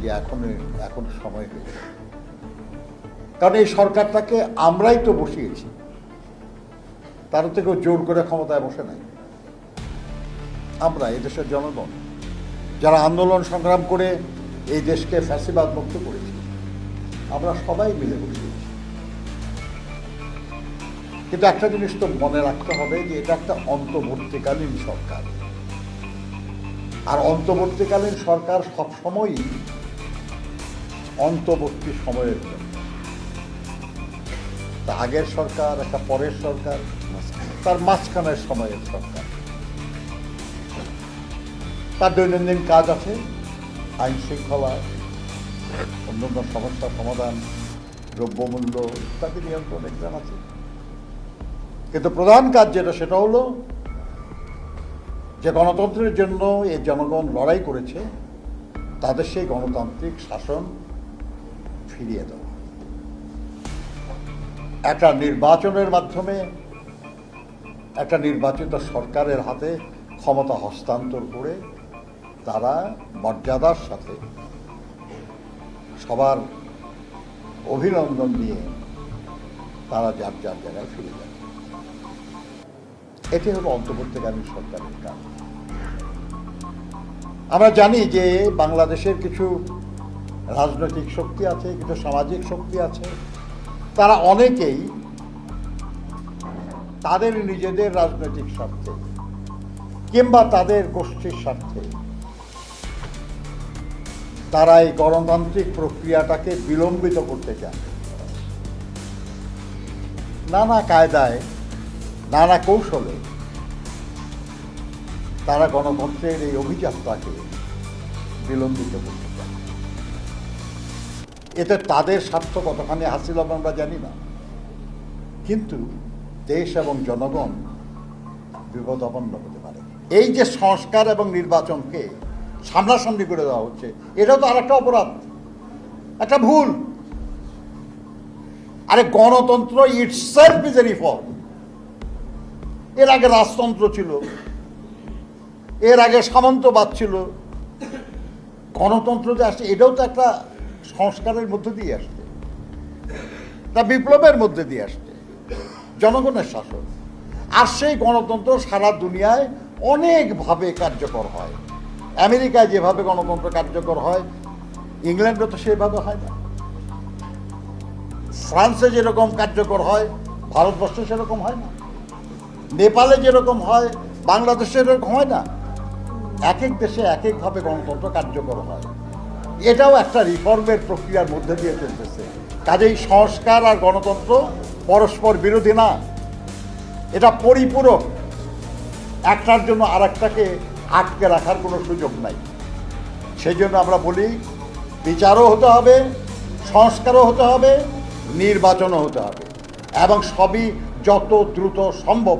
যে এখন সময় হয়েছে, কারণ এই সরকারটাকে আমরাই তো বসিয়েছি, তার থেকেও জোর করে ক্ষমতায় বসে নাই। আমরা এই দেশের জনগণ যারা আন্দোলন সংগ্রাম করে এই দেশকে ফ্যাসিবাদ মুক্ত করেছি, আমরা সবাই মিলে বসিয়েছি। কিন্তু একটা জিনিস তো মনে রাখতে হবে যে এটা একটা অন্তর্বর্তীকালীন সরকার, আর অন্তর্বর্তীকালীন সরকার সবসময়ই অন্তর্বর্তী সময়ের জন্য। তা আগের সরকার একটা পরের সরকার, তার মাঝখানের সময়ের সরকার। তার দৈনন্দিন কাজ আছে, আইন শৃঙ্খলা, অন্যান্য সমস্যার সমাধান, দ্রব্যমূল্য ইত্যাদি নিয়ন্ত্রণ এক্সাম আছে। কিন্তু প্রধান কাজ যেটা, সেটা হলো যে গণতন্ত্রের জন্য এই জনগণ লড়াই করেছে, তাদের সেই গণতান্ত্রিক শাসন ফিরিয়ে দেওয়া। একটা নির্বাচনের মাধ্যমে একটা নির্বাচিত সরকারের হাতে ক্ষমতা হস্তান্তর করে তারা মর্যাদার সাথে সবার অভিনন্দন নিয়ে তারা যার যার জায়গায় ফিরে যাবে। এটি হলো অন্তর্বর্তীকালীন সরকারের কাজ। আমরা জানি যে বাংলাদেশের কিছু রাজনৈতিক শক্তি আছে, কিছু সামাজিক শক্তি আছে, তারা অনেকেই তাদের নিজেদের রাজনৈতিক স্বার্থে কিংবা তাদের গোষ্ঠীর স্বার্থে তারা এই গণতান্ত্রিক প্রক্রিয়াটাকে বিলম্বিত করতে চান। নানা কায়দায়, নানা কৌশলে তারা গণতন্ত্রের এই অভিযাত্রাকে বিলম্বিত করতে চান। এতে তাদের স্বার্থ কতখানি হাসিল হবে আমরা জানি না, কিন্তু দেশ এবং জনগণ বিপদাপন্ন হতে পারে। এই যে সংস্কার এবং নির্বাচনকে সামনাসামনি করে দেওয়া হচ্ছে, এটাও তো আরেকটা অপরাধ, একটা ভুল। আরে গণতন্ত্র ইটসেলফ ইজ এ রিফর্ম। এর আগে রাজতন্ত্র ছিল, এর আগে সামন্তবাদ ছিল। গণতন্ত্র যে আসছে, এটাও তো একটা সংস্কারের মধ্যে দিয়ে আসছে, তা বিপ্লবের মধ্যে দিয়ে আসছে, জনগণের শাসন। আর সেই গণতন্ত্র সারা দুনিয়ায় অনেকভাবে কার্যকর হয়। আমেরিকায় যেভাবে গণতন্ত্র কার্যকর হয়, ইংল্যান্ডে তো সেভাবে হয় না। ফ্রান্সে যেরকম কার্যকর হয়, ভারতবর্ষে সেরকম হয় না। নেপালে যেরকম হয়, বাংলাদেশে এরকম হয় না। এক এক দেশে এক একভাবে গণতন্ত্র কার্যকর হয়। এটাও একটা রিফর্মের প্রক্রিয়ার মধ্যে দিয়ে চলতেছে। কাজেই সংস্কার আর গণতন্ত্র পরস্পর বিরোধী না, এটা পরিপূরক। একটার জন্য আর একটাকে আটকে রাখার কোনো সুযোগ নাই। সেই জন্য আমরা বলি, বিচারও হতে হবে, সংস্কারও হতে হবে, নির্বাচনও হতে হবে, এবং সবই যত দ্রুত সম্ভব।